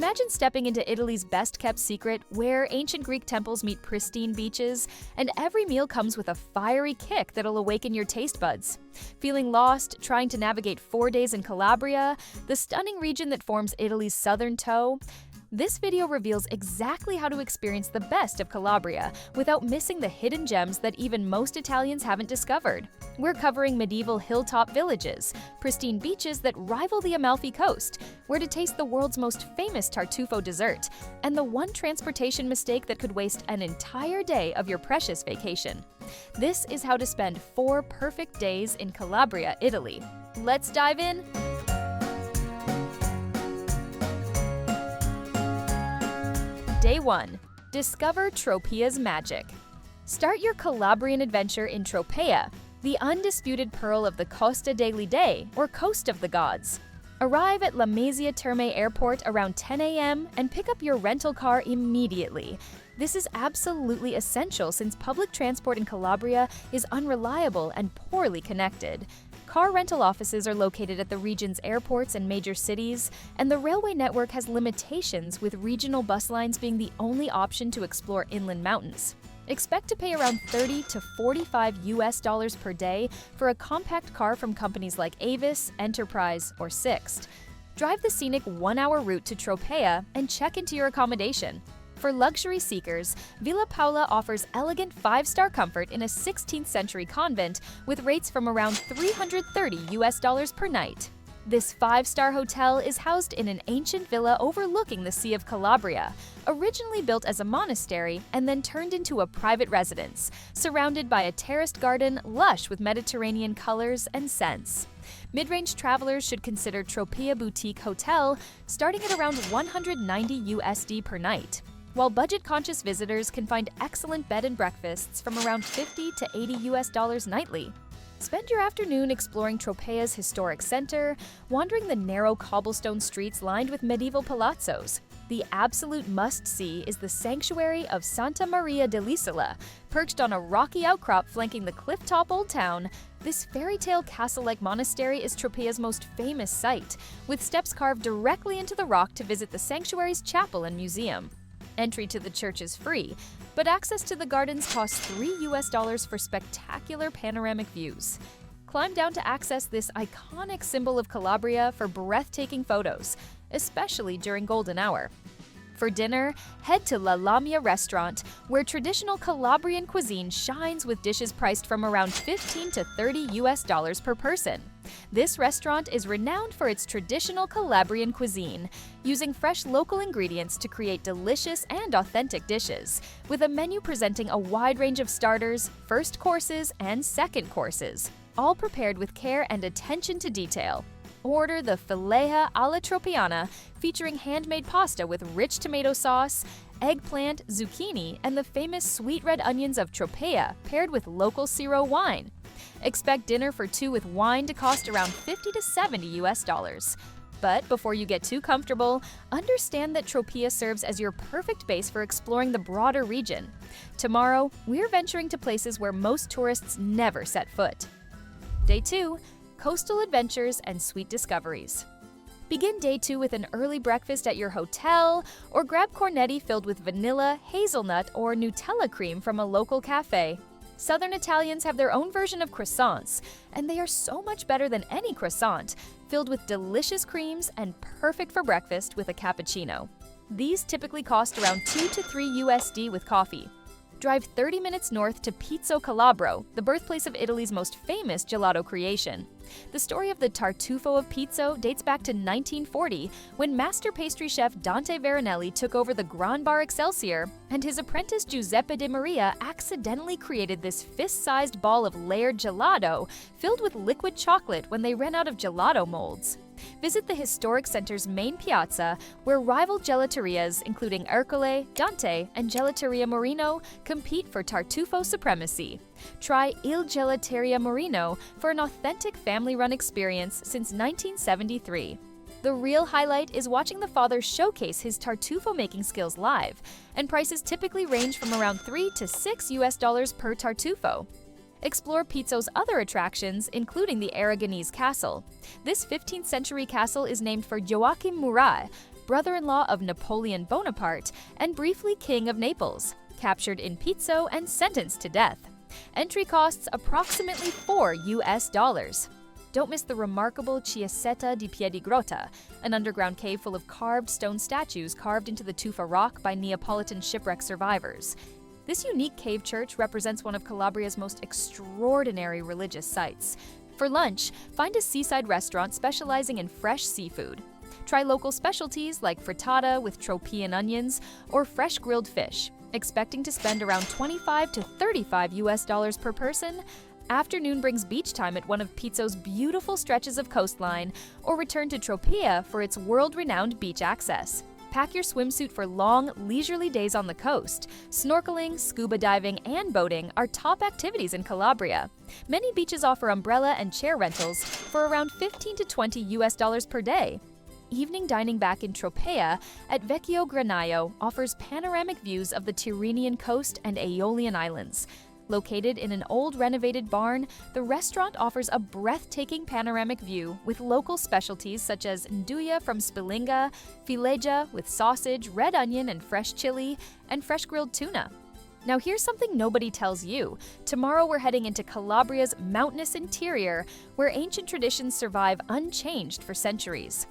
Imagine stepping into Italy's best-kept secret, where ancient Greek temples meet pristine beaches, and every meal comes with a fiery kick that'll awaken your taste buds. Feeling lost, trying to navigate 4 days in Calabria, the stunning region that forms Italy's southern toe? This video reveals exactly how to experience the best of Calabria without missing the hidden gems that even most Italians haven't discovered. We're covering medieval hilltop villages, pristine beaches that rival the Amalfi Coast, where to taste the world's most famous tartufo dessert, and the one transportation mistake that could waste an entire day of your precious vacation. This is how to spend 4 perfect days in Calabria, Italy. Let's dive in! Day 1. Discover Tropea's magic. Start your Calabrian adventure in Tropea, the undisputed pearl of the Costa degli Dei, or Coast of the Gods. Arrive at La Spezia Terme Airport around 10 a.m. and pick up your rental car immediately. This is absolutely essential since public transport in Calabria is unreliable and poorly connected. Car rental offices are located at the region's airports and major cities, and the railway network has limitations, with regional bus lines being the only option to explore inland mountains. Expect to pay around $30 to $45 per day for a compact car from companies like Avis, Enterprise, or Sixt. Drive the scenic 1-hour route to Tropea and check into your accommodation. For luxury seekers, Villa Paola offers elegant 5-star comfort in a 16th century convent with rates from around $330 per night. This 5-star hotel is housed in an ancient villa overlooking the Sea of Calabria, originally built as a monastery and then turned into a private residence, surrounded by a terraced garden lush with Mediterranean colors and scents. Mid-range travelers should consider Tropea Boutique Hotel, starting at around $190 per night, while budget-conscious visitors can find excellent bed and breakfasts from around $50 to $80 nightly. Spend your afternoon exploring Tropea's historic center, wandering the narrow cobblestone streets lined with medieval palazzos. The absolute must-see is the sanctuary of Santa Maria dell'Isola. Perched on a rocky outcrop flanking the cliff-top old town, this fairy-tale castle-like monastery is Tropea's most famous site, with steps carved directly into the rock to visit the sanctuary's chapel and museum. Entry to the church is free, but access to the gardens costs $3 for spectacular panoramic views. Climb down to access this iconic symbol of Calabria for breathtaking photos, especially during golden hour. For dinner, head to La Lamia restaurant, where traditional Calabrian cuisine shines with dishes priced from around $15 to $30 per person. This restaurant is renowned for its traditional Calabrian cuisine, using fresh local ingredients to create delicious and authentic dishes, with a menu presenting a wide range of starters, first courses, and second courses, all prepared with care and attention to detail. Order the Fileja alla Tropeana, featuring handmade pasta with rich tomato sauce, eggplant, zucchini, and the famous sweet red onions of Tropea, paired with local Siro wine. Expect dinner for 2 with wine to cost around $50 to $70. But before you get too comfortable, understand that Tropea serves as your perfect base for exploring the broader region. Tomorrow, we're venturing to places where most tourists never set foot. Day 2. Coastal adventures and sweet discoveries. Begin day 2 with an early breakfast at your hotel, or grab cornetti filled with vanilla, hazelnut, or Nutella cream from a local cafe. Southern Italians have their own version of croissants, and they are so much better than any croissant, filled with delicious creams and perfect for breakfast with a cappuccino. These typically cost around $2 to $3 with coffee. Drive 30 minutes north to Pizzo Calabro, the birthplace of Italy's most famous gelato creation. The story of the tartufo of Pizzo dates back to 1940, when master pastry chef Dante Veronelli took over the Grand Bar Excelsior, and his apprentice Giuseppe De Maria accidentally created this fist-sized ball of layered gelato filled with liquid chocolate when they ran out of gelato molds. Visit the historic center's main piazza, where rival gelaterias including Ercole, Dante, and Gelateria Morino compete for tartufo supremacy. Try Il Gelateria Morino for an authentic family-run experience since 1973. The real highlight is watching the father showcase his tartufo making skills live, and prices typically range from around $3 to $6 per tartufo. Explore Pizzo's other attractions, including the Aragonese Castle. This 15th century castle is named for Joachim Murat, brother-in-law of Napoleon Bonaparte and briefly King of Naples, captured in Pizzo and sentenced to death. Entry costs approximately $4. Don't miss the remarkable Chiesetta di Piedigrotta, an underground cave full of carved stone statues carved into the tufa rock by Neapolitan shipwreck survivors. This unique cave church represents one of Calabria's most extraordinary religious sites. For lunch, find a seaside restaurant specializing in fresh seafood. Try local specialties like frittata with Tropean onions or fresh grilled fish. Expecting to spend around $25 to $35 per person, afternoon brings beach time at one of Pizzo's beautiful stretches of coastline, or return to Tropea for its world-renowned beach access. Pack your swimsuit for long, leisurely days on the coast. Snorkeling, scuba diving, and boating are top activities in Calabria. Many beaches offer umbrella and chair rentals for around $15 to $20 per day. Evening dining back in Tropea at Vecchio Granaio offers panoramic views of the Tyrrhenian coast and Aeolian Islands. Located in an old renovated barn, the restaurant offers a breathtaking panoramic view with local specialties such as nduja from Spilinga, fileja with sausage, red onion and fresh chili, and fresh grilled tuna. Now here's something nobody tells you. Tomorrow we're heading into Calabria's mountainous interior, where ancient traditions survive unchanged for centuries.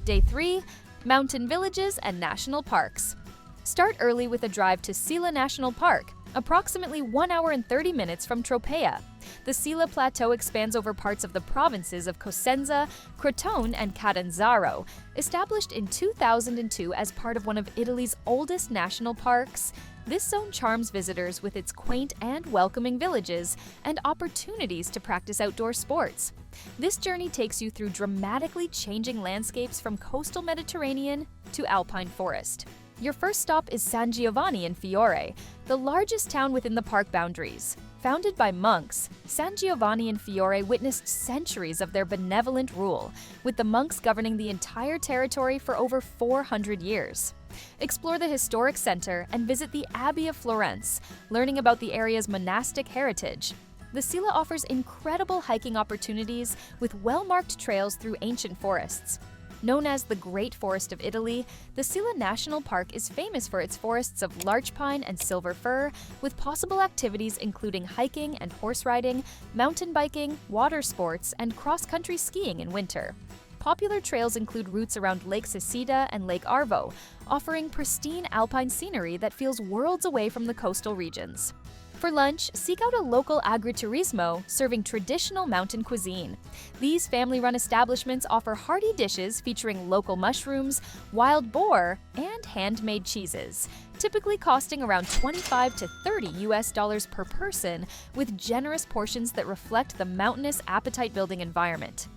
Day 3, mountain villages and national parks. Start early with a drive to Sila National Park, approximately 1 hour and 30 minutes from Tropea. The Sila Plateau expands over parts of the provinces of Cosenza, Crotone, and Catanzaro. Established in 2002 as part of one of Italy's oldest national parks, this zone charms visitors with its quaint and welcoming villages and opportunities to practice outdoor sports. This journey takes you through dramatically changing landscapes from coastal Mediterranean to alpine forest. Your first stop is San Giovanni in Fiore, the largest town within the park boundaries. Founded by monks, San Giovanni in Fiore witnessed centuries of their benevolent rule, with the monks governing the entire territory for over 400 years. Explore the historic center and visit the Abbey of Florence, learning about the area's monastic heritage. The Sila offers incredible hiking opportunities with well-marked trails through ancient forests. Known as the Great Forest of Italy, the Sila National Park is famous for its forests of larch pine and silver fir, with possible activities including hiking and horse riding, mountain biking, water sports, and cross-country skiing in winter. Popular trails include routes around Lake Sisida and Lake Arvo, offering pristine alpine scenery that feels worlds away from the coastal regions. For lunch, seek out a local agriturismo serving traditional mountain cuisine. These family-run establishments offer hearty dishes featuring local mushrooms, wild boar, and handmade cheeses, typically costing around $25 to $30 per person, with generous portions that reflect the mountainous appetite-building environment.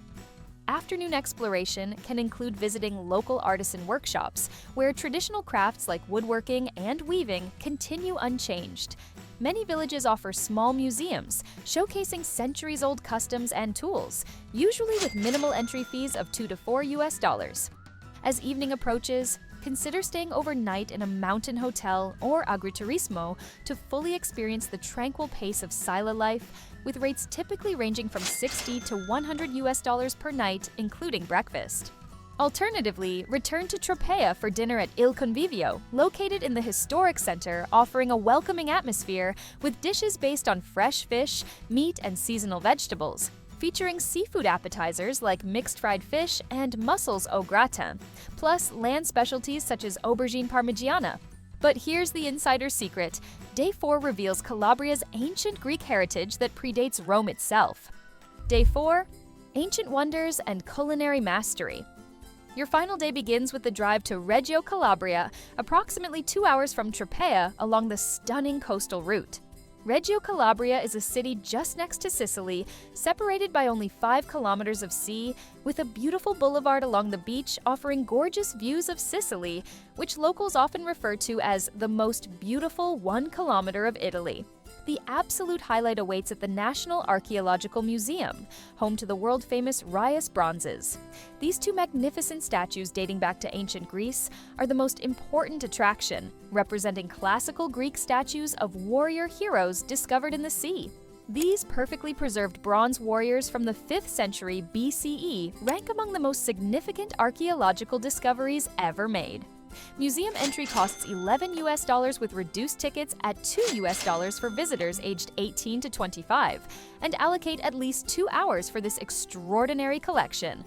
Afternoon exploration can include visiting local artisan workshops, where traditional crafts like woodworking and weaving continue unchanged. Many villages offer small museums, showcasing centuries-old customs and tools, usually with minimal entry fees of $2 to $4. As evening approaches, consider staying overnight in a mountain hotel or agriturismo to fully experience the tranquil pace of Sila life, with rates typically ranging from $60 to $100 per night, including breakfast. Alternatively, return to Tropea for dinner at Il Convivio, located in the historic center, offering a welcoming atmosphere with dishes based on fresh fish, meat, and seasonal vegetables, featuring seafood appetizers like mixed fried fish and mussels au gratin, plus land specialties such as aubergine parmigiana. But here's the insider secret. Day 4 reveals Calabria's ancient Greek heritage that predates Rome itself. Day 4, ancient wonders and culinary mastery. Your final day begins with the drive to Reggio Calabria, approximately 2 hours from Tropea along the stunning coastal route. Reggio Calabria is a city just next to Sicily, separated by only 5 kilometers of sea, with a beautiful boulevard along the beach offering gorgeous views of Sicily, which locals often refer to as the most beautiful 1 kilometer of Italy. The absolute highlight awaits at the National Archaeological Museum, home to the world-famous Raius bronzes. These 2 magnificent statues dating back to ancient Greece are the most important attraction, representing classical Greek statues of warrior heroes discovered in the sea. These perfectly preserved bronze warriors from the 5th century BCE rank among the most significant archaeological discoveries ever made. Museum entry costs $11 with reduced tickets at $2 for visitors aged 18 to 25, and allocate at least 2 hours for this extraordinary collection.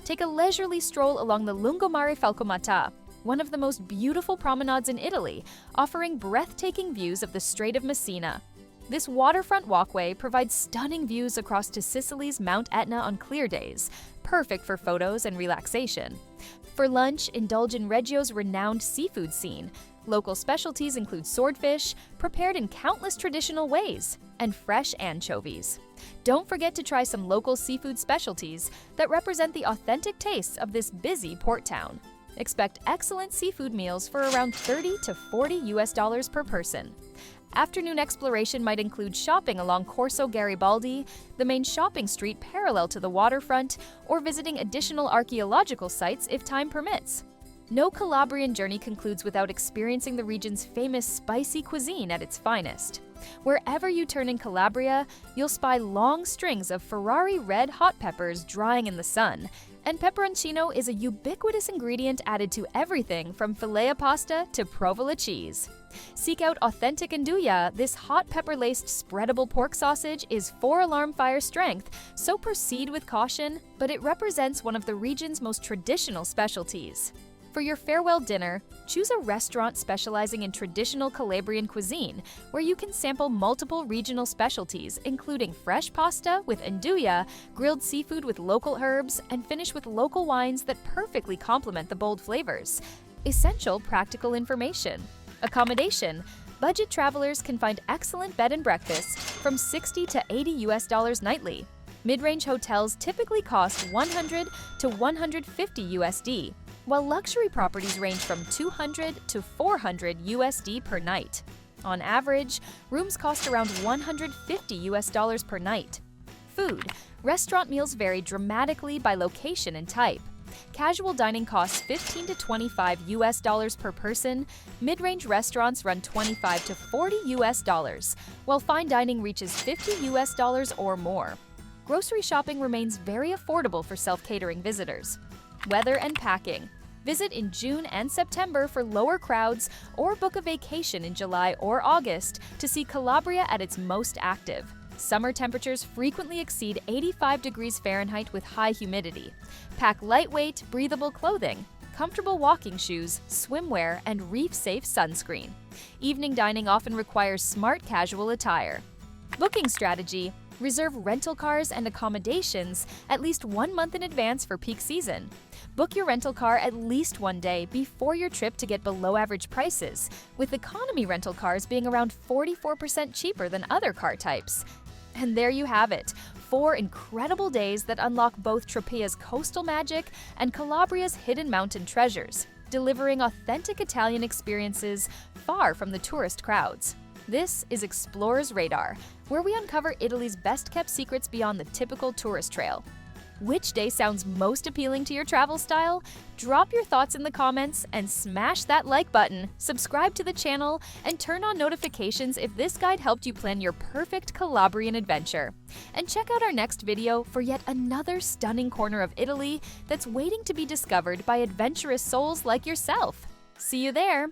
Take a leisurely stroll along the Lungomare Falcomata, one of the most beautiful promenades in Italy, offering breathtaking views of the Strait of Messina. This waterfront walkway provides stunning views across to Sicily's Mount Etna on clear days, perfect for photos and relaxation. For lunch, indulge in Reggio's renowned seafood scene. Local specialties include swordfish, prepared in countless traditional ways, and fresh anchovies. Don't forget to try some local seafood specialties that represent the authentic tastes of this busy port town. Expect excellent seafood meals for around $30 to $40 per person. Afternoon exploration might include shopping along Corso Garibaldi, the main shopping street parallel to the waterfront, or visiting additional archaeological sites if time permits. No Calabrian journey concludes without experiencing the region's famous spicy cuisine at its finest. Wherever you turn in Calabria, you'll spy long strings of Ferrari red hot peppers drying in the sun, and pepperoncino is a ubiquitous ingredient added to everything from filet pasta to provola cheese. Seek out authentic andouille. This hot pepper-laced spreadable pork sausage is 4 alarm fire strength, so proceed with caution, but it represents one of the region's most traditional specialties. For your farewell dinner, choose a restaurant specializing in traditional Calabrian cuisine, where you can sample multiple regional specialties, including fresh pasta with andouille, grilled seafood with local herbs, and finish with local wines that perfectly complement the bold flavors. Essential practical information. Accommodation. Budget travelers can find excellent bed and breakfasts from $60 to $80 nightly. Mid-range hotels typically cost $100 to $150, while luxury properties range from $200 to $400 per night. On average, rooms cost around $150 per night. Food. Restaurant meals vary dramatically by location and type. Casual dining costs $15 to $25 per person. Mid-range restaurants run $25 to $40, while fine dining reaches $50 or more. Grocery shopping remains very affordable for self-catering visitors. Weather and packing. Visit in June and September for lower crowds, or book a vacation in July or August to see Calabria at its most active. Summer temperatures frequently exceed 85 degrees Fahrenheit with high humidity. Pack lightweight, breathable clothing, comfortable walking shoes, swimwear, and reef-safe sunscreen. Evening dining often requires smart casual attire. Booking strategy. Reserve rental cars and accommodations at least 1 month in advance for peak season. Book your rental car at least 1 day before your trip to get below average prices, with economy rental cars being around 44% cheaper than other car types. And there you have it, 4 incredible days that unlock both Tropea's coastal magic and Calabria's hidden mountain treasures, delivering authentic Italian experiences far from the tourist crowds. This is Explorer's Radar, where we uncover Italy's best-kept secrets beyond the typical tourist trail. Which day sounds most appealing to your travel style? Drop your thoughts in the comments and smash that like button, subscribe to the channel, and turn on notifications if this guide helped you plan your perfect Calabrian adventure. And check out our next video for yet another stunning corner of Italy that's waiting to be discovered by adventurous souls like yourself. See you there!